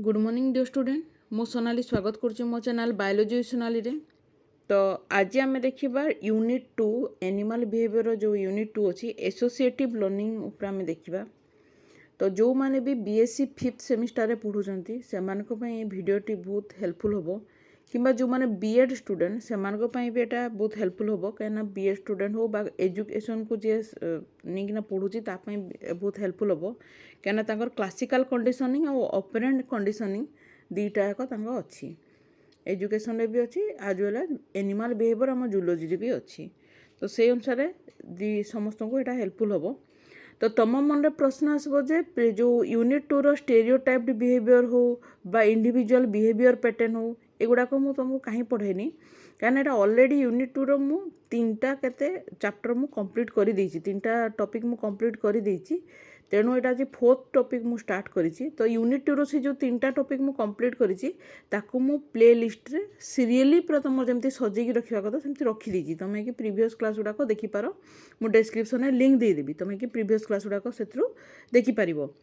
Good morning dear student मु सोनाली स्वागत करुच्ची मो चैनल बायोलॉजी सोनाली रे। तो आज आम देखा यूनिट 2 एनिमल बिहेवियर जो यूनिट 2 अच्छी एसोसिएटिव लर्निंग उपर आम देखा। तो जो मैंने भी B.Sc 5th सेमिस्टर पढ़ुंट से भिडियोटी बहुत हेल्पफुल हम कि जो मैंने B.Ed स्टूडेंट से भी एटा बहुत हेल्पफुल हम कहीं B.Ed स्टूडेंट हो बा एजुकेशन को जे नहीं पढ़ुची बहुत हेल्पफुल हम कहीं क्लासिकल कंडीशनिंग और ऑपरेंट कंडीशनिंग दीटा एक अच्छी एजुकेशन भी अच्छी आज वेल एज एनिमल बिहेवियर आम जूलॉजी भी अच्छी। तो से अनुसार समस्त को यहाँ हेल्पफुल हम। तो तुम मन प्रश्न आसो जे जो यूनिट 2 रो स्टेरियोटाइप्ड बिहेवियर हो बा इंडिविजुअल बिहेवियर पैटर्न हो एगुड़ाक मुझे तुमको कहीं पढ़ेनी कहीं ऑलरेडी यूनिट 2 रो मु 3टा केते चैप्टर मु कंप्लीट कर देछि 3टा टॉपिक मु कंप्लीट कर देछि। तेणु यहाँ आज 4th टॉपिक मु स्टार्ट करिछि। तो यूनिट 2 रो से जो 3टा टॉपिक मु कंप्लीट करिछि ताकू मु प्ले लिस्ट रे सीरियली पूरा तुम जमती सजेकी रखा कथा सेमती रखी देछि। तुम कि प्रीवियस क्लास गुड़ाक देखि पार मु डिस्क्रिप्शन में लिंक दे देबी तुम कि प्रीवियस क्लास गुड़ाक से देखि पारिबो।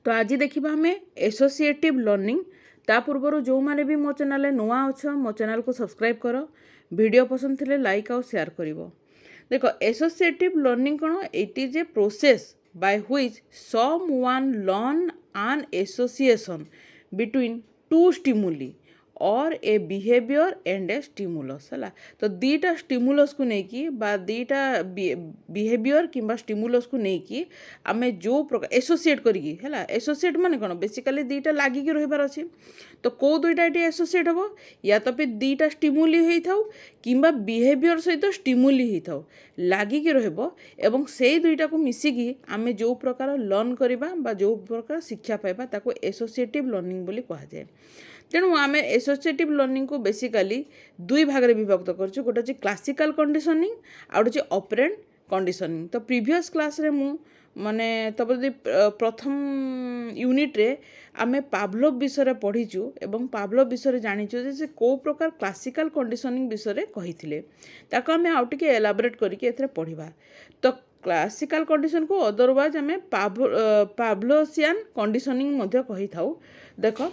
तो आज देखा आम एसोसिएटिव लर्निंग ता पूर्व जो मैंने भी मो चैनल नुआ अच्छ मो चैनल को सब्सक्राइब कर वीडियो पसंद थे लाइक और शेयर कर। देख एसोसिएटिव लर्निंग कौन it is a process by which someone learn an association between two stimuli और ए बिहेवियर एंड ए स्टिमुलस है। तो दीटा स्टिमुलस को लेकिन बा दीटा बिहेवियर किंबा स्टिमुलस को लेकिन आम जो प्रकार एसोसिएट करिकी है एसोसिएट माने कौन बेसिकली दीटा लागिकी रहिबार अछि। तो कौ दुईटा ये एसोसिएट हम या तो फिर दीटा स्टिमुली होता किंबा बिहेवियर सहित स्टिमुली होता लागिकी रहिबो एवं से दुईटा को मिसिकी आम जो प्रकार लर्न करबा बा जो प्रकार शिक्षा पाइबा ताको एसोसिएटिव लर्निंग बोली कहा जाए। तेणु आम एसोसिएटिव लर्निंग को बेसिकली दुई भाग में विभक्त कर गोटे अच्छे क्लासिकल कंडीशनिंग आ गोटे ऑपरेंट कंडीशनिंग। तो प्रीवियस क्लास रे मु माने तब यदि प्रथम यूनिट रे आमे पावलोव विषय पढ़ीचु एवं पावलोव विषय जानिचु जे को प्रकार क्लासिकल कंडीशनिंग विषय कही ताको आमे आउ टिके एलाबोरेट करके एथरे पढ़िबा। तो क्लासिकल कंडीशन को अदरवाइज आमे पावलोसियन कंडीशनिंग मध्य कही थाउ। देखो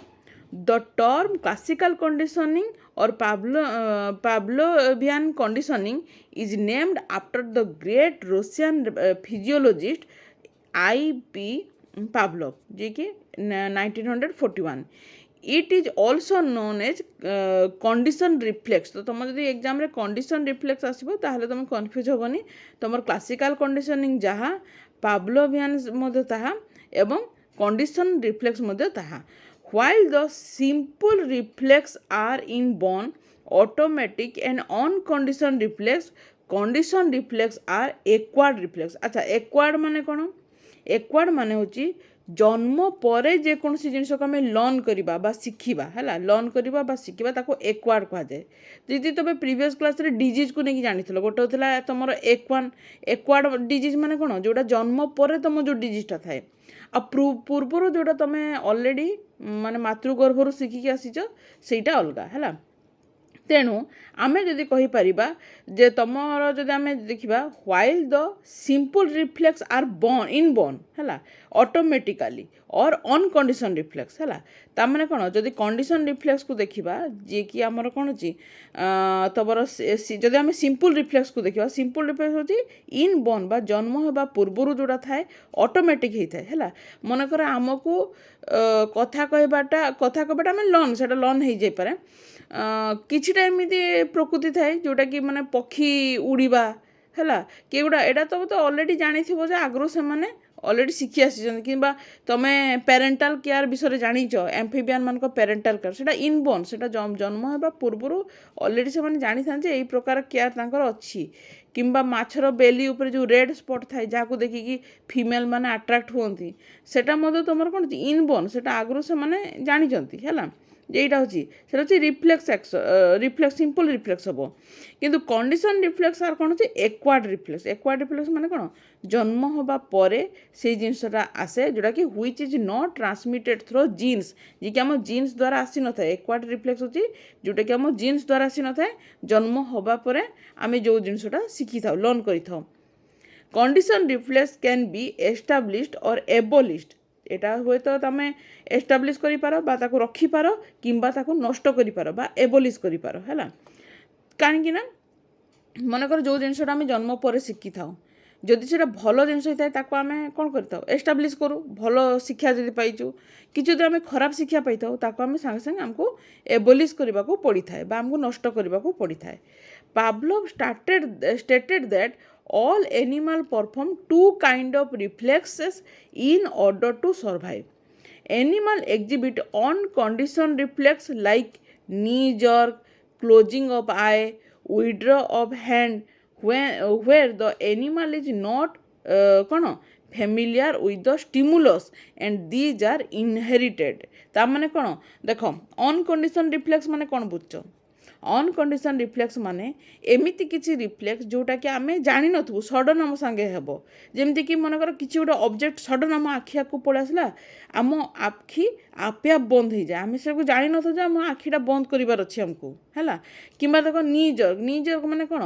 The term classical conditioning or Pavlovian conditioning is named after the great Russian physiologist I.P. Pavlov, जी कि 1941. It is also known as condition reflex. तो तुम यदि एग्जाम रे condition reflex आसबो ताहले तुम कन्फ्यूज होबनी तुम क्लासिकल कंडीशनिंग जहाँ पावलोवियन मध्य ताहा एवं condition reflex मध्य ताहा। While the simple reflex are inborn, automatic and unconditioned reflex, conditioned reflex are acquired reflex. अच्छा acquired माने कौन? acquired माने होची जन्म परे जे कौन सी जिनिस को आम लर्न करवा बा शिखिबा है लर्न करवा बा शिखिबा ताको एक्वार्ड कहा जाए। जी तुम प्रीवियस क्लास रे डिजीज को लेकिन जानी गोटे होता तुम एक्वार्ड डिजीज माने कौन जोटा जन्म परे तुम जो डिजीजटा थाए आ पूर्वर जोटा तुम ऑलरेडी माने मातृगर्भर शिखिकी आसीच सेटा अलगा है। तेणु आमे जदि कहि परिबा जे तमरो जदि आमे देखिबा while the simple reflex are born inborn है ऑटोमेटिकली और अनकंडीशन रिफ्लेक्स है ता माने कोन जदि कंडीशन रिफ्लेक्स को देखिबा जे कि हमर कोन अछि तबर जदि आमे सिंपल रिफ्लेक्स को देखिबा सिंपल रिफ्लेक्स होछि इनबॉर्न बा जन्म हेबा पूर्वरु जोड़ा थाए ऑटोमेटिक हेइ थाए है मन कर हमको कथा कहबाटा आमे लर्न सेटा लर्न हेइ जाय पारे किछिटा एमती प्रकृति थाए जोटा कि माने पक्षी उड़ीबा है कि गुड़ा एटा तो ऑलरेडी जानी थी आगु से माने ऑलरेडी शिखी आसी कि तुम पेरेंटाल केयर विषय जानीच एम्फिबियन मान पेरेंटाल केयर सेटा इनबॉर्न सेटा जन्म होगा पूर्व ऑलरेडी से माने जानी था यही प्रकार केयर तांकर अच्छी किंबा माछर बेली ऊपर जो रेड स्पॉट थाए जहाँ देखिकी फीमेल माने अट्रैक्ट हुअंती सेटा मध्य तुम कौन इनबॉर्न सेटा आगु से माने जानी है यहीटा हूँ रिफ्लेक्स रिफ्लेक्स सिंपल रिफ्लेक्स हम किंतु कंडीशन रिफ्लेक्स आर कौन होची एक्वार्ड रिफ्लेक्स माने कौन जन्म होबा परे से जिनसटा आसे जोटा कि which is not transmitted through genes जी कि आम जीन्स द्वारा आसी न थाए एक्वार्ड रिफ्लेक्स होची जोटा कि आम जीन्स द्वारा आसी न थाए जन्म होबा परे आमे जो जिनसटा शिखि थाउ लर्न करि थाउ। Condition reflex can be established और एबोलिश्ड এটা হয়তো তুমি এস্টাब्लिश করিপার বা তাকে রখিপার কিংবা তাকে নষ্ট করিপার বা এবলিশ করিপার হ্যাঁ কাহিঁকি না মনে কর যে জিনিসটা আমি জন্ম পরে শিখি থাও যদি সেটা ভালো জিনিস হয়ে তাকে আমি কোণ করে এস্টাব্লিশ করু ভালো শিক্ষা যদি পাইছু কিছু যদি আমি খারাপ শিক্ষা পাই তাকে আমি সাথে সাথে আমি এবলিশ করা পড়ি থাকে বা আমি নষ্ট করা পড়ি থাকে Pavlov stated that all animal perform two kind of reflexes in order to survive. Animal exhibit unconditioned reflex like knee jerk, closing of eye, withdraw of hand where the animal is not familiar with the stimulus and these are inherited. ता माने कौन देख अनकंडीशन reflex माने कौन बुझ अनकंडीशन reflex माने एमिति किछि रिफ्लेक्स जोटा कि आमे जानि नथु सडन आम संगे हेबो जेमति कि मन कर किछि गोटे ऑब्जेक्ट सडन आम आखि आकु पळे आसला आम आखि आपे आप बंद हो जाए आम से जानि नथु जे आम आखिटा बंद करिवार अछि हमकु हैला किंबा देखो नी जर्क माने कोन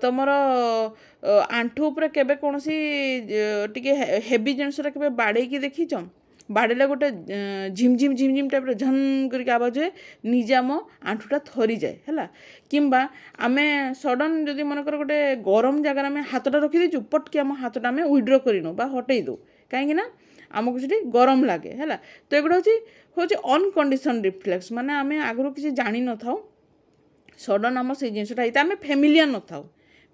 तमर आंठू ऊपर केबे कोनसी टिके हेवी जिनिसरा केबे बाडे की देखिछ बाड़े गोटे झिमझिम टाइप झन करके आवाज हुए निजे आम आंठुटा थरी जाए है किंबा आमे सडन जदि मनकर गोटे गरम जगार आम हाथटा रखीदेचु पटके आम हाथटा आम विड्र करनु बा हटई दो कहीं आमको से गरम लगे है तो एगुड़ा हूँ अनकंडीशन रिफ्लेक्स माने आम आगु किसी जानी न था सडन आम से जिनसा आम फेमिलियर न था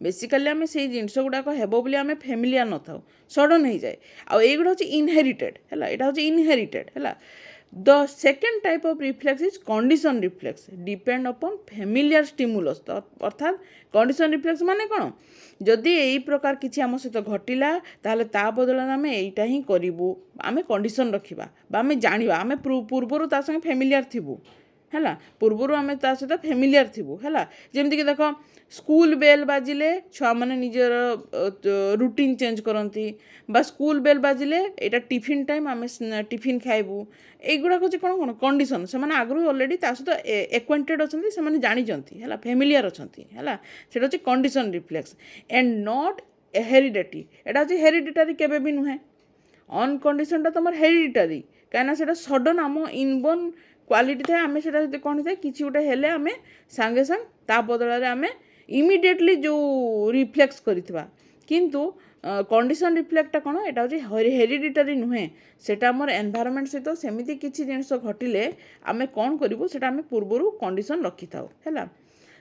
बेसिकाली आम से जिनस गुड़ाक हेब बोली आम फेमिलियर न था सडन हो जाए आईगुड़ा हूँ इनहेरिटेड है यहाँ हूँ इनहेरिटेड है the second type of reflex is condition reflex depend upon familiar stimulus अर्थात कंडीशन रिफ्लेक्स माने कौन जदि यही प्रकार किसी आम सहित घटिला ताहले ता बदल आम यहीटा ही करूँ आम कंडीशन रखा आम जाना आम पूर्वर ता संगे फेमिलियर थिबु है पूर्वर आम ता सहित फेमिलियर थिबु है जमीक देख स्कूल बेल बाजिले छुआ मैंने निजर रूटीन चेंज करती बा स्कूल बेल बाजिले यहाँ टिफिन टाइम आम टिफिन खाइबू এইগুড়াক হচ্ছে কোণ কোণ কন্ডিশন সেমানে আগরু অলরেডি তা সହିତ একোয়ান্টেড অছন্তি সেমানে জানিছন্তি হেলা ফ্যামিলিয়ার অছন্তি হেলা সেটা হচ্ছে condition reflex and not heredity এটা হচ্ছে হেরিডিটারি কেবে বি নুহে অনকন্ডিশনটা তোমার হেরিডিটারি কাইনা সেটা সডন আম ইনবোর্ন क्वालिटी थाए आम से कौन थाए कि गोटे हेले आम सांगे सांग ता बदल आम इमिडिएटली जो रिफ्लेक्स करिथबा किंतु कंडीशन रिफ्लेक्टा कौन यहाँ हूँ हेरिडिटारी नुहे सेटा आमर एनवायरनमेंट सहित सेमती किसी जिनिस घटिले आम कौन करूँ से आम पूर्वर कंडीशन रखी था है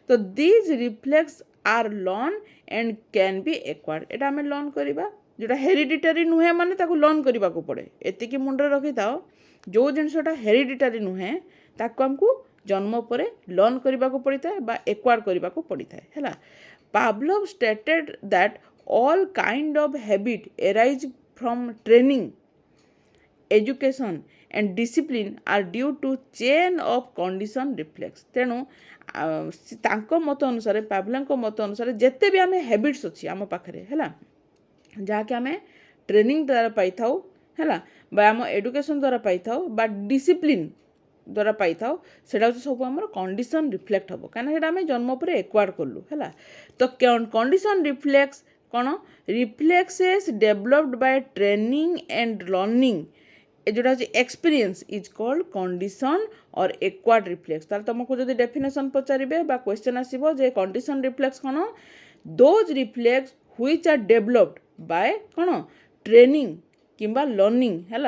तो these reflex are learn and can be acquired एटा आम लर्न करवा जोटा हेरिडिटारी नुहे माने ताको लर्न करने को पड़े एतिकी मुंडे रखी था जो जिनसटा हेरिडिटारी नुहे ताको आमको जन्म पर लर्न करने को पड़ता है बा एक्वायर करने को पड़ता है Pavlov stated that all kind of habit arise from training education and discipline are due to chain of condition reflex तेणु तांको मत अनुसार पावलोव मत अनुसार जिते भी आम हैबिट्स अच्छी आम पाखे है जहाँकि आम ट्रेनिंग द्वारा पाई था है आम एडुकेशन द्वारा पाई था बा डिसिप्लिन द्वारा पाई था सेटा सब आम कंडीशन रिफ्लेक्ट हम कहीं आम जन्म पर एक्वायर कलु है तो कंडीशन रिफ्लेक्स कौन reflexes developed by training and learning जोटा हूँ एक्सपीरियंस इज कॉल्ड कंडीशन और एक्वायर्ड रिफ्लेक्स तार तुमको जो डेफिनेशन पचारे बा क्वेश्चन आसो जे कंडीशन रिफ्लेक्स कौन those reflex which are developed by कौन ट्रेनिंग किंबा लर्निंग है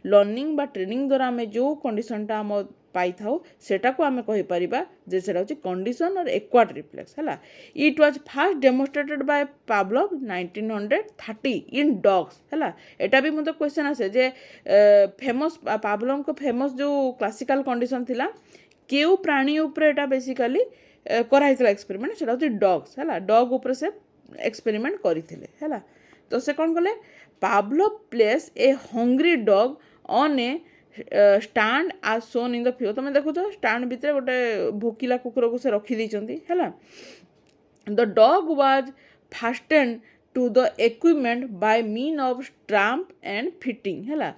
लर्निंग बा ट्रेनिंग द्वारा आम जो कंडीशनटा आम पाई था सेटा को आम कहीपर जे सेटा हूँ कंडीशन और एक्वायर्ड रिफ्लेक्स है it was first demonstrated by Pavlov 1930 इन डॉग्स है यहाँ भी मतलब क्वेश्चन आसे जे फेमस पावलोव को फेमस जो क्लासिकल कंडीशन थिला केउ प्राणी उपर एटा बेसिकली कराइथिला एक्सपेरिमेंट सेटा हूँ डॉग्स है डॉग उपर से एक्सपेरिमेंट करथिले है तो से कौन कले Pavlov place a hungry dog on A stand आज सोन इन द फिगर तुम देखो स्टैंड भितर गोटे भोकिला कुकुर को से रखी देइचंती है the dog was fastened to the equipment by mean of strap and fitting है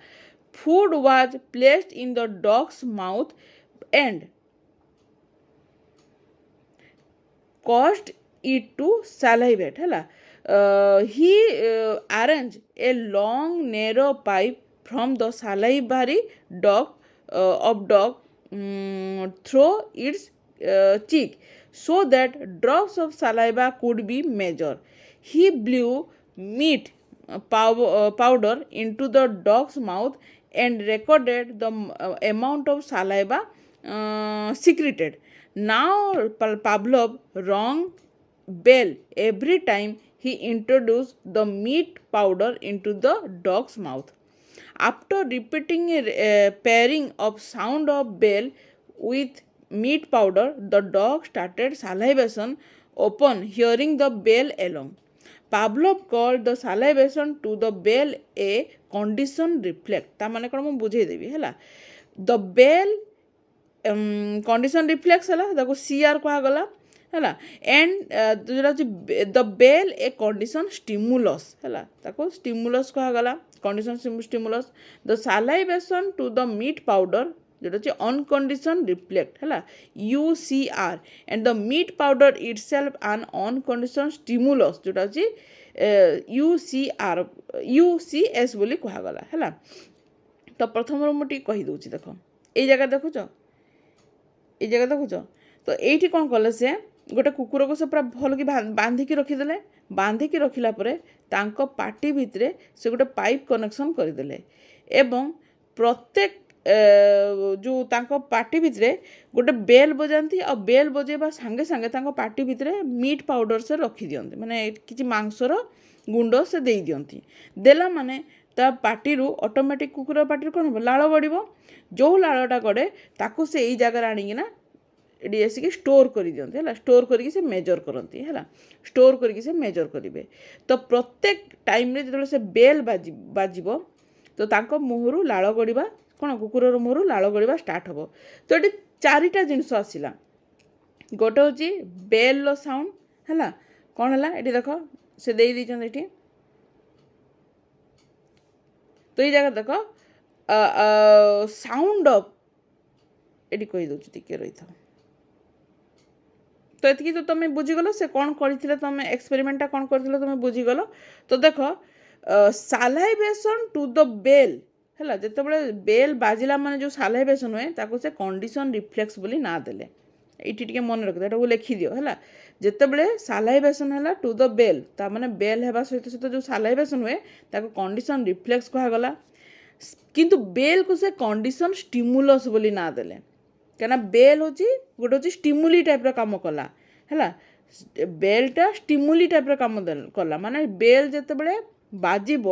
food was placed in the dog's mouth and caused it to salivate है he arranged a long narrow pipe from the salivary dog of dog through its cheek so that drops of saliva could be measured. He blew meat powder into the dog's mouth and recorded the amount of saliva secreted. Now Pavlov rang bell every time he introduced the meat powder into the dog's mouth. After repeating a pairing of sound of bell with meat powder, the dog started salivation upon hearing the bell alone. Pavlov called the salivation to the bell a condition reflex. ता माने कौन मैं बुझे देवी है ला. The bell condition reflex है ला. देखो CR को आगला है ला. And जो the bell a condition stimulus है ला. ताको stimulus को आगला. Condition stimulus. The salivation to the meat powder যেটা হচ্ছে অনকন্ডিশন রিফ্লেক্ট হ্যাঁ UCR and the meat powder itself an uncondition stimulus যেটা হচ্ছে UCS ବୋଲି କୁହାଗଲା ହେଲା। ତ ପ୍ରଥମରୁ ମୁଁ ଟିକେ କହିଦେଉଛି ଦେଖ ଏଇ ଜାଗା ଦେଖୁଛ ତ ଏଇଠି କ'ଣ କଲେ ସେ ଗୋଟେ କୁକୁରକୁ ସେ ପୁରା ଭଲକି ବାନ୍ଧିକି ରଖିଦେଲେ। ବାନ୍ଧିକି ରଖିଲା ପରେ ତାଙ୍କ ପାଟି ଭିତରେ ସେ ଗୋଟେ ପାଇପ୍ କନେକ୍ସନ୍ କରିଦେଲେ ଏବଂ ପ୍ରତ୍ୟେକ ଯେଉଁ ତାଙ୍କ ପାଟି ଭିତରେ ଗୋଟେ ବେଲ୍ ବଜାନ୍ତି ଆଉ ବେଲ୍ ବଜାଇବା ସାଙ୍ଗେ ସାଙ୍ଗେ ତାଙ୍କ ପାଟି ଭିତରେ ମିଟ୍ ପାଉଡ଼ର ସେ ରଖିଦିଅନ୍ତି, ମାନେ କିଛି ମାଂସର ଗୁଣ୍ଡ ସେ ଦେଇଦିଅନ୍ତି। ଦେଲା ମାନେ ତା ପାଟିରୁ ଅଟୋମେଟିକ୍ କୁକୁର ପାଟିରୁ କ'ଣ ହେବ ଲାଳ ଗଡ଼ିବ। ଯେଉଁ ଲାଳଟା ଗଡ଼େ ତାକୁ ସେ ଏଇ ଜାଗାରେ ଆଣିକିନା ଏଠି ଆସିକି ଷ୍ଟୋର୍ କରିଦିଅନ୍ତି ହେଲା। ଷ୍ଟୋର୍ କରିକି ସେ ମେଜର୍ କରନ୍ତି ହେଲା। ଷ୍ଟୋର୍ କରିକି ସେ ମେଜର୍ କରିବେ। ତ ପ୍ରତ୍ୟେକ ଟାଇମ୍ରେ ଯେତେବେଳେ ସେ ବେଲ୍ ବାଜିବ ତ ତାଙ୍କ ମୁହଁରୁ ଲାଳ ଗଡ଼ିବା କ'ଣ କୁକୁରର ମୁହଁରୁ ଲାଳ ଗଡ଼ିବା ଷ୍ଟାର୍ଟ ହେବ। ତ ଏଠି ଚାରିଟା ଜିନିଷ ଆସିଲା। ଗୋଟେ ହେଉଛି ବେଲ୍ର ସାଉଣ୍ଡ ହେଲା। କ'ଣ ହେଲା ଏଠି ଦେଖ ସେ ଦେଇଛନ୍ତି ଏଠି। ତ ଏଇ ଜାଗା ଦେଖ ସାଉଣ୍ଡ ଅଫ୍ ଏଠି କହିଦେଉଛି ଟିକେ ରହିଥାଉ। ତ ଏତିକି ତ ତୁମେ ବୁଝିଗଲ ସେ କ'ଣ କରିଥିଲେ, ତୁମେ ଏକ୍ସପେରିମେଣ୍ଟଟା କ'ଣ କରିଥିଲ ତୁମେ ବୁଝିଗଲ। ତ ଦେଖ ସାଲାଇଭେସନ୍ ଟୁ ଦ ବେଲ୍ ହେଲା, ଯେତେବେଳେ ବେଲ୍ ବାଜିଲା ମାନେ ଯେଉଁ ସାଲାଇଭେସନ୍ ହୁଏ ତାକୁ ସେ କଣ୍ଡିସନ୍ ରିଫ୍ଲେକ୍ସ ବୋଲି ନାଁ ଦେଲେ। ଏଇଠି ଟିକେ ମନେ ରଖିଦିଅ, ଏଟାକୁ ଲେଖିଦିଅ ହେଲା। ଯେତେବେଳେ ସାଲାଇଭେସନ୍ ହେଲା ଟୁ ଦ ବେଲ୍, ତାମାନେ ବେଲ୍ ହେବା ସହିତ ସହିତ ଯେଉଁ ସାଲାଇଭେସନ୍ ହୁଏ ତାକୁ କଣ୍ଡିସନ୍ ରିଫ୍ଲେକ୍ସ କୁହାଗଲା। କିନ୍ତୁ ବେଲ୍କୁ ସେ କଣ୍ଡିସନ୍ ଷ୍ଟିମୁଲସ୍ ବୋଲି ନାଁ ଦେଲେ, କାହିଁକିନା ବେଲ୍ ହେଉଛି ଗୋଟେ ହେଉଛି ଷ୍ଟିମୁଲି ଟାଇପ୍ର କାମ କଲା ହେଲା। ବେଲ୍ଟା ଷ୍ଟିମୁଲି ଟାଇପ୍ର କାମ କଲା, ମାନେ ବେଲ୍ ଯେତେବେଳେ ବାଜିବ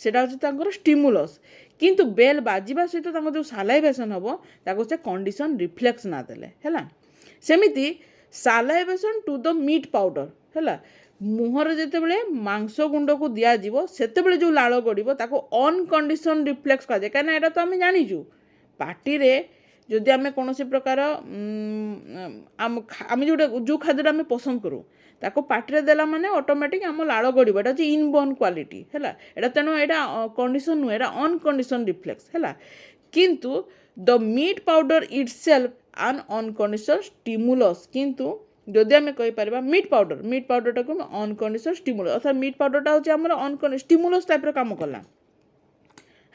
ସେଇଟା ହେଉଛି ତାଙ୍କର ଷ୍ଟିମୁଲସ୍। କିନ୍ତୁ ବେଲ୍ ବାଜିବା ସହିତ ତାଙ୍କର ଯେଉଁ ସାଲାଇଭେସନ୍ ହେବ ତାକୁ ସେ କଣ୍ଡିସନ୍ ରିଫ୍ଲେକ୍ସ ନାଁ ଦେଲେ ହେଲା। ସେମିତି ସାଲାଇଭେସନ୍ ଟୁ ଦ ମିଟ୍ ପାଉଡ଼ର ହେଲା, ମୁହଁରେ ଯେତେବେଳେ ମାଂସ ଗୁଣ୍ଡକୁ ଦିଆଯିବ ସେତେବେଳେ ଯେଉଁ ଲାଳ ଗଡ଼ିବ ତାକୁ ଅନକଣ୍ଡିସନ୍ ରିଫ୍ଲେକ୍ସ କୁହାଯାଏ। କାହିଁକିନା ଏଇଟା ତ ଆମେ ଜାଣିଛୁ ପାଟିରେ ଯଦି ଆମେ କୌଣସି ପ୍ରକାର ଆମେ ଯେଉଁ ଖାଦ୍ୟଟା ଆମେ ପସନ୍ଦ କରୁ ତାକୁ ପାଟିରେ ଦେଲା ମାନେ ଅଟୋମେଟିକ୍ ଆମ ଲାଳ ଗଡ଼ିବ। ଏଇଟା ହେଉଛି ଇନବର୍ନ କ୍ୱାଲିଟି ହେଲା। ଏଇଟା ତେଣୁ ଏଇଟା କଣ୍ଡିସନ୍ ନୁହେଁ, ଏଇଟା ଅନକଣ୍ଡିସନ୍ ରିଫ୍ଲେକ୍ସ ହେଲା। କିନ୍ତୁ ଦ ମିଟ୍ ପାଉଡ଼ର ଇଟସେଲ୍ଫ ଆନ୍ ଅନକଣ୍ଡିସନ୍ ଷ୍ଟିମୁଲସ୍, କିନ୍ତୁ ଯଦି ଆମେ କହିପାରିବା ମିଟ୍ ପାଉଡ଼ରଟାକୁ ଆମେ ଅନକଣ୍ଡିସନ୍ ଷ୍ଟିମୁଲସ୍, ଅର୍ଥାତ୍ ମିଟ୍ ପାଉଡ଼ରଟା ହେଉଛି ଆମର ଷ୍ଟିମୁଲସ୍ ଟାଇପ୍ର କାମ କଲା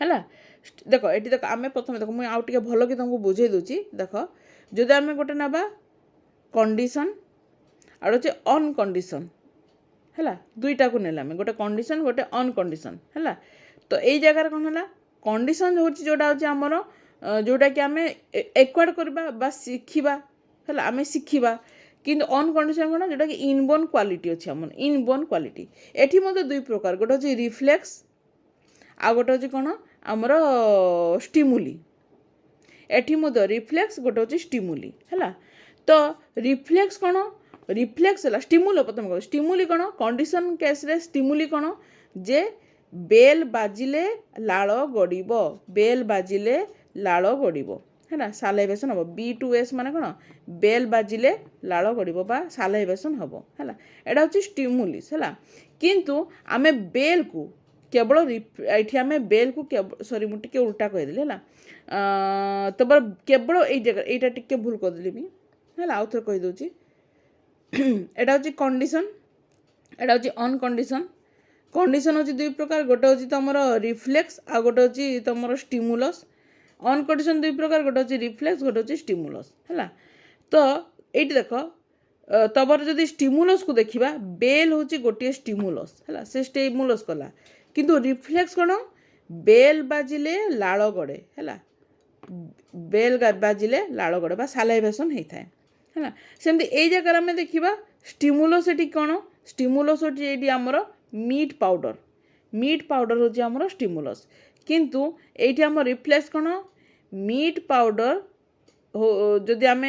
ହେଲା। ଦେଖ ଏଠି ଦେଖ ଆମେ ପ୍ରଥମେ ଦେଖ ମୁଁ ଆଉ ଟିକେ ଭଲ କି ତୁମକୁ ବୁଝେଇ ଦେଉଛି। ଦେଖ ଯଦି ଆମେ ଗୋଟେ ନେବା କଣ୍ଡିସନ୍ ଆଉ ହେଉଛି ଅନକଣ୍ଡିସନ୍ ହେଲା, ଦୁଇଟାକୁ ନେଲେ ଆମେ ଗୋଟେ କଣ୍ଡିସନ୍ ଗୋଟେ ଅନକଣ୍ଡିସନ୍ ହେଲା। ତ ଏଇ ଜାଗାରେ କ'ଣ ହେଲା କଣ୍ଡିସନ୍ ହେଉଛି ଯେଉଁଟା ହେଉଛି ଆମର ଯେଉଁଟାକି ଆମେ ଏକ୍ୱାର୍ଡ଼ କରିବା ବା ଶିଖିବା ହେଲା, ଆମେ ଶିଖିବା। କିନ୍ତୁ ଅନକଣ୍ଡିସନ୍ କ'ଣ ଯେଉଁଟାକି ଇନବର୍ନ କ୍ୱାଲିଟି ଅଛି ଆମର ଇନବର୍ନ କ୍ୱାଲିଟି। ଏଠି ମଧ୍ୟ ଦୁଇ ପ୍ରକାର, ଗୋଟେ ହେଉଛି ରିଫ୍ଲେକ୍ସ ଆଉ ଗୋଟେ ହେଉଛି କ'ଣ ଆମର ଷ୍ଟିମୁଲି। ଏଠି ମଧ୍ୟ ରିଫ୍ଲେକ୍ସ ଗୋଟେ ହେଉଛି ଷ୍ଟିମୁଲି ହେଲା। ତ ରିଫ୍ଲେକ୍ସ କ'ଣ ରିଫ୍ଲେକ୍ସ ହେଲା ଷ୍ଟିମୁଲି। ପ୍ରଥମେ କହ ଷ୍ଟିମୁଲି କ'ଣ କଣ୍ଡିସନ୍ କେସ୍ରେ ଷ୍ଟିମୁଲି କ'ଣ ଯେ ବେଲ୍ ବାଜିଲେ ଲାଳ ଗଡ଼ିବ, ବେଲ୍ ବାଜିଲେ ଲାଳ ଗଡ଼ିବ ହେଲା, ସାଲାଇଭେସନ୍ ହେବ। B2S ମାନେ କ'ଣ ବେଲ୍ ବାଜିଲେ ଲାଳ ଗଡ଼ିବ ବା ସାଲାଇଭେସନ୍ ହେବ ହେଲା। ଏଇଟା ହେଉଛି ଷ୍ଟିମୁଲିସ୍ ହେଲା। କିନ୍ତୁ ଆମେ ବେଲ୍କୁ କେବଳ ଏଠି ଆମେ ବେଲ୍କୁ ସରି ମୁଁ ଟିକେ ଉଲ୍ଟା କହିଦେଲି ହେଲା। ତାପରେ କେବଳ ଏଇ ଜାଗା ଏଇଟା ଟିକେ ଭୁଲ କରିଦେଲି ବି ହେଲା, ଆଉ ଥରେ କହିଦେଉଛି। ଏଇଟା ହେଉଛି କଣ୍ଡିସନ୍, ଏଇଟା ହେଉଛି ଅନକଣ୍ଡିସନ୍। कंडीशन होची दुई प्रकार, गोटे होची तुमर रिफ्लेक्स आ गोटे होची तुमर स्टिमुलस। ऑन कंडीशन दुई प्रकार, गोटे होची रिफ्लेक्स, गोटे होची स्टिमुलस है। तो ये देख तमर जदि स्टिमुलस को देखा, बेल होची गोटे स्टिमुलस है, से स्टिमुलस कला, किंतु रिफ्लेक्स कौन, बेल बाजिले लाल गड़े है, बेल बाजिले लाल गड़े बा सालाइवेशन होता है। सेमती यही जगह आम देखा स्टिमुलस ये कौन, स्टिमुलस ये आमर मीट पाउडर, मीट पाउडर होची आमर स्टिमुलस, किंतु ये आम रिफ्लेक्स कौन, मीट पाउडर जदि आम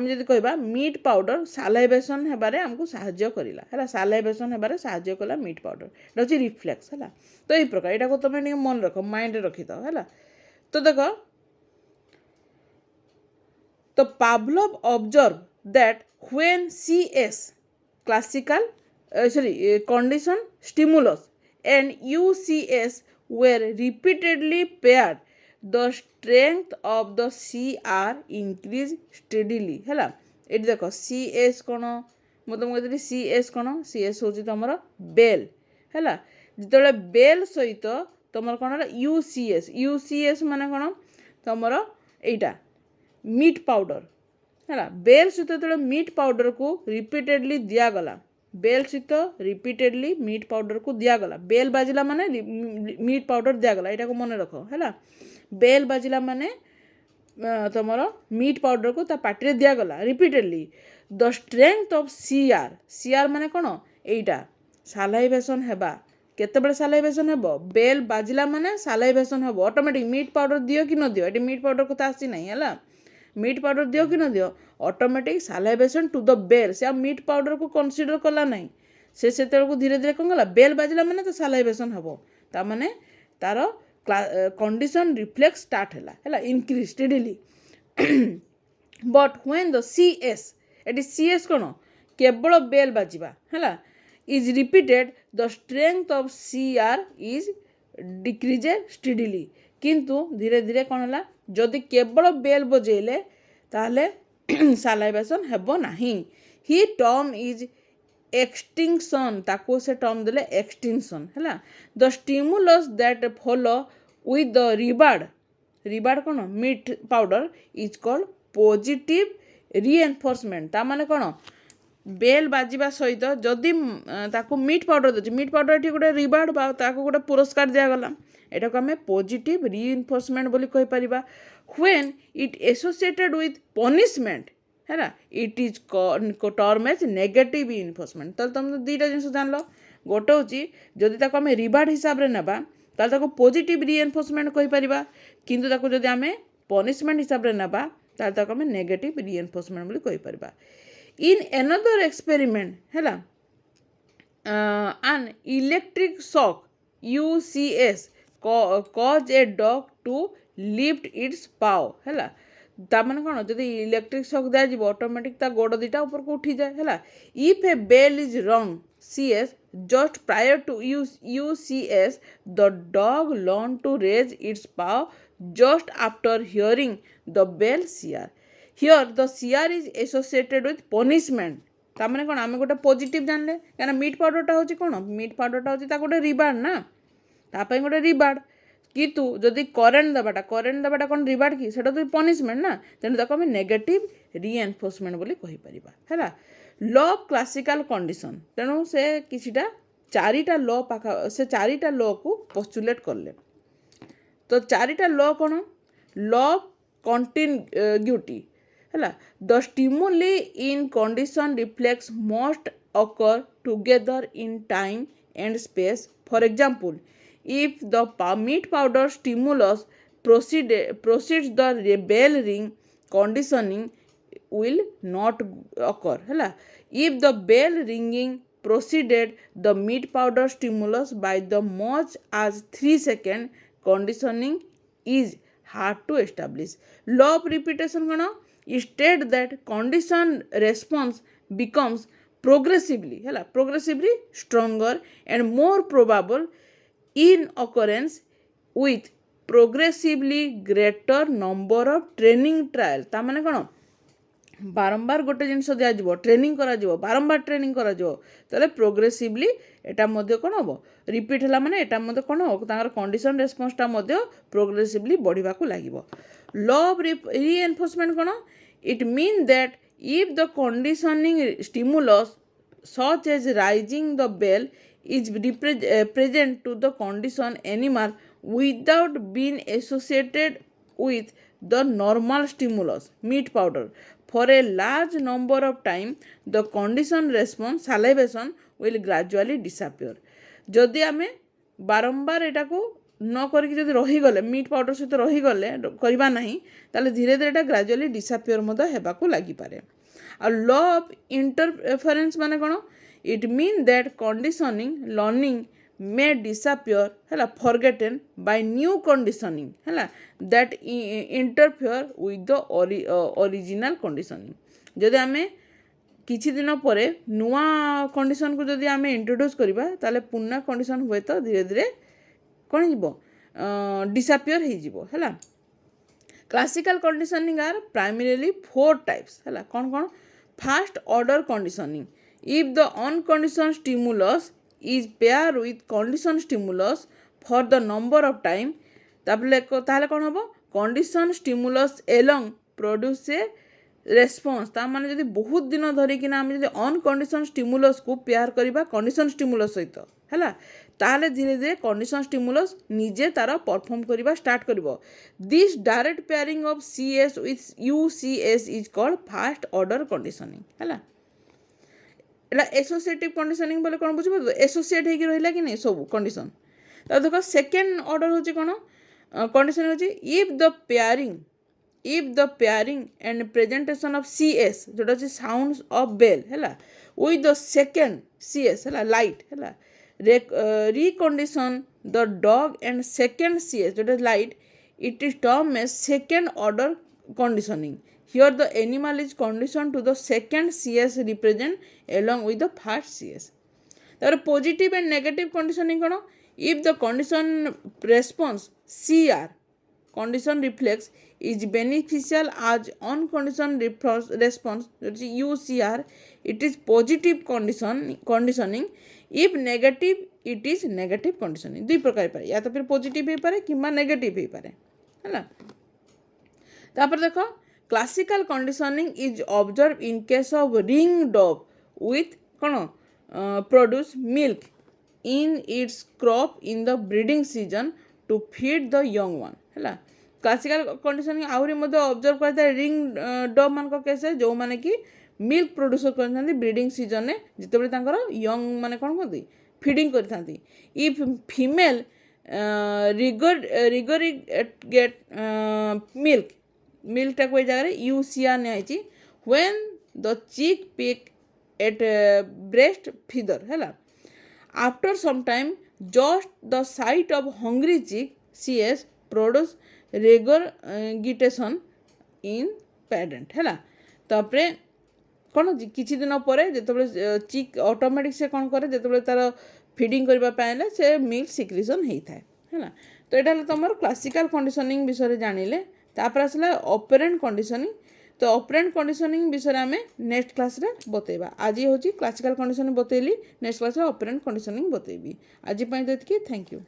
जदि कहबा मीट पाउडर सालाइवेशन हेबारे हमको साहाय्य करिला है, सालाइवेशन हेबारे साहाय्य कला मीट पाउडर, एटा होची रिफ्लेक्स है। तो ये प्रकार एटा को तुम मन रख, माइंड रखी था है। तो देख, तो Pavlov observe that when CS classical condition stimulus and UCS were repeatedly paired, the strength of the CR increase steadily है। ये देख CS कौन, मुझे तुमको कहती CS कौन, CS हूँ तुम बेल है, जो बेल सहित तुम कौन UCS, UCS माने कौन तुम यहीटा मीट पाउडर है। बेल सहित जो मीट पाउडर को रिपीटेडली दिगला, बेल सहित रिपीटेडली मीट पाउडर को दिगला, बेल बाजिला माने मीट पाउडर दिगला, यहाँ को मन रख है। बेल बाजिला माने तुम मीट पाउडर को पार्टी दिगला repeatedly, the strength of CR, CR माने कौन यहीटा सालाइवेशन हेबा, केतेबेले सालाइवेशन हेबो, बेल बाजिला माने सालाइवेशन हेबो ऑटोमेटिक, मीट पाउडर दियो कि न दियो, ये मीट पाउडर को आसी नहीं है, मीट पाउडर दियो कि न दियो ऑटोमेटिक सालाइवेशन टू द बेल, से मीट पाउडर को कंसीडर कला नहीं, से को धीरे धीरे कौन गला, बेल बाजिला माने तो सालाइवेशन हेबो, ता माने तार कंडीशन रिफ्लेक्स स्टार्ट है increase steadily. But when the CS, ये CS कौन केवल बेल बाजिबा है, is repeated, the strength of CR is decreased steadily, किंतु धीरे धीरे कौन है, जदि केवल बेल बजेले ताहले सालाइवेशन हेबो नहीं। ही टर्म इज एक्सटिंक्शन, ताको से टर्म देले एक्सटिंक्शन है। The stimulus that follow with the reward, reward कौन meat powder is called positive reinforcement, ता माने कौन बेल बाजिबा सहित जदि ताको मीट पाउडर दे, मीट पाउडर ये गोटे रिवार्ड बा ताको गोटे पुरस्कार दिगला, एटा को आम पॉजिटिव रीइनफोर्समेंट बोली कहि परिबा। When it associated with punishment है, it is term as negative reinforcement. तो तुम दुईटा जिन जान लो, गोटे हूँ जदि ताको आम रिवार्ड हिसाब रे नेबा ताले ताको पॉजिटिव रीइनफोर्समेंट कहि परिबा, किंतु ताको जदि आम पनिशमेंट हिसाब रे नेबा ताले ताको आम नेगेटिव रीइनफोर्समेंट बोली कहि परिबा। इन एनदर एक्सपेरिमेंट है, an electric shock UCS cause a dog to lift its paw है, ताମାନେ कौन जदि इलेक्ट्रिक शॉक दिया ऑटोमेटिक ता गोड़ दीटा ऊपर को उठी जाए है। इफ ए बेल इज रंग CS just prior to UCS, the dog learn to raise its paw just after hearing the bell CR. Here the CR is associated with punishment, ताମାନେ कौन आम गोटे पॉजिटिव जानले, क्या मीट पाउडरटा हूँ कौन, meet पाउडरटा हूँ गोटे रिवार्ड ना, तापाई गोटे रिवार्ड, कितु जदि करेन्ट देवाटा कौन रिवार्ड कि सेटा तो पनिशमेंट ना, तेणु ताको आम नेगेटिव रीएनफोर्समेंट बोली कहि परिबा है। लॉ ऑफ क्लासिकल कंडीशन, तेणु से किछिटा चारिटा लॉ पाखा, से चारिटा लॉ को पोस्टुलेट करले। तो चारिटा लॉ कौन, लॉ ऑफ कंटिन्यूटी है, the stimuli in condition reflex must occur together in time and space. For example, if the meat powder stimulus proceeds the bell ring, conditioning will not occur है। If the bell ringing preceded the meat powder stimulus by the much as 3 seconds, conditioning is hard to establish. Law of repetition कौन, state that condition response becomes progressively stronger and more probable in occurrence with progressively greater number of training trial। ता माने कौन बारंबार गोटे जिनस दिज्व training करा बारंबार training करा ताले प्रोग्रेसिवली एटा मध्य कौन हम रिपीट है माने एटा मध्य कौन हम तांकर कंडीशन रेस्पॉन्सटा मध्य प्रोग्रेसिवली बढ़िबा को लागिवो लॉ ऑफ रीएनफोर्समेंट कौन it mean that if the conditioning stimulus such as rising the bell is present to the condition animal without being associated with the normal stimulus meat powder for a large number of time the condition response salivation will gradually disappear जदि आमे बारंबार एटा को न करके जदि रहीगले meet powder सहित रहीगले करवा नहीं ताले धीरे धीरे एटा ग्रेजुअली डिसअपियर मध्य हेबा को लागि पारे आ लॉ ऑफ इंटरफेरेंस माने कौन it mean that conditioning learning may disappear है फॉरगेटेन बाय न्यू कंडीशनिंग है that interfere with the original conditioning जदि आमे किछि दिन परे नुआ कंडीशन को जदि आमे इंट्रोड्यूस करबा ताले पुन्ना कंडीशन हुए तो धीरे धीरे कौन जीवो डिसअपियर हो जीवो है classical conditioning are primarily 4 types है कौन कौन first order conditioning if the uncondition stimulus is pair with condition stimulus for the number of time ताहले कौन हम condition stimulus along produce a response ता माने जदि बहुत दिन धरिकिना आम जदि अनकंडीशन स्टिमुलस को पेयर करबा कंडीशन स्टिमुलस सहित है ताहले धीरे धीरे कंडीशन स्टिमुलस निजे तार परफॉर्म करबा स्टार्ट करबो this direct pairing of CS with UCS is called first order conditioning है एला एसोसिएटिव कंडीशनिंग बोले कौन बुझिबो एसोसिएट हेकि रहिला कि नहीं सब कंडीशन तो देखो सेकेंड ऑर्डर होची कौन कंडीशन होची if the pairing and presentation of CS जोटा होची sounds of bell है with the second CS है light है recondition the dog and second CS जोटा light it is termed as second order conditioning here the animal is conditioned to the second CS represent along with the first CS तापर positive and negative conditioning कौन if the condition response CR condition reflex is beneficial as unconditioned response that is UCR it is positive conditioning if negative it is negative conditioning दुई प्रकार पारे या तो फिर positive हो पारे कि नेगेटिव हो पारे है तापर देखो classical conditioning is observe in case of ring dove with कौन produce milk in its crop in the breeding season to feed the young one है क्लासिकल कंडीशनिंग आहरी मध्य ऑब्जर्व करता है रिंग डॉग मान केस है जो माने कि मिल्क प्रोड्यूस करते ब्रीडिंग सीजन में जिते यंग माने कौन कहते फीडिंग करते इफ फीमेल रिगोरिगेट मिल्क टाक जगह यूसीआर नहीं when the chick peck at breast feather है after some time just the sight of hungry chick सीएस प्रोड्यूस रेगोरगिटेशन इन पेरेंट है तापरे कौन किसी दिन पर जो चिक ऑटोमेटिक से कौन करे जो तार फीडिंग करने से मिल्क सिक्रीशन होता है तो यहाँ तुम क्लासिकल कंडीशनिंग विषय जानिले तापर आसला ऑपरेंट कंडीशनिंग तो ऑपरेंट कंडीशनिंग विषय आम नेक्स्ट क्लास रे बतेबा आज हूँ क्लासिकल कंडीशनिंग बतेली नेक्स्ट क्लास ऑपरेंट कंडीशनिंग बतेबी आज थैंक यू।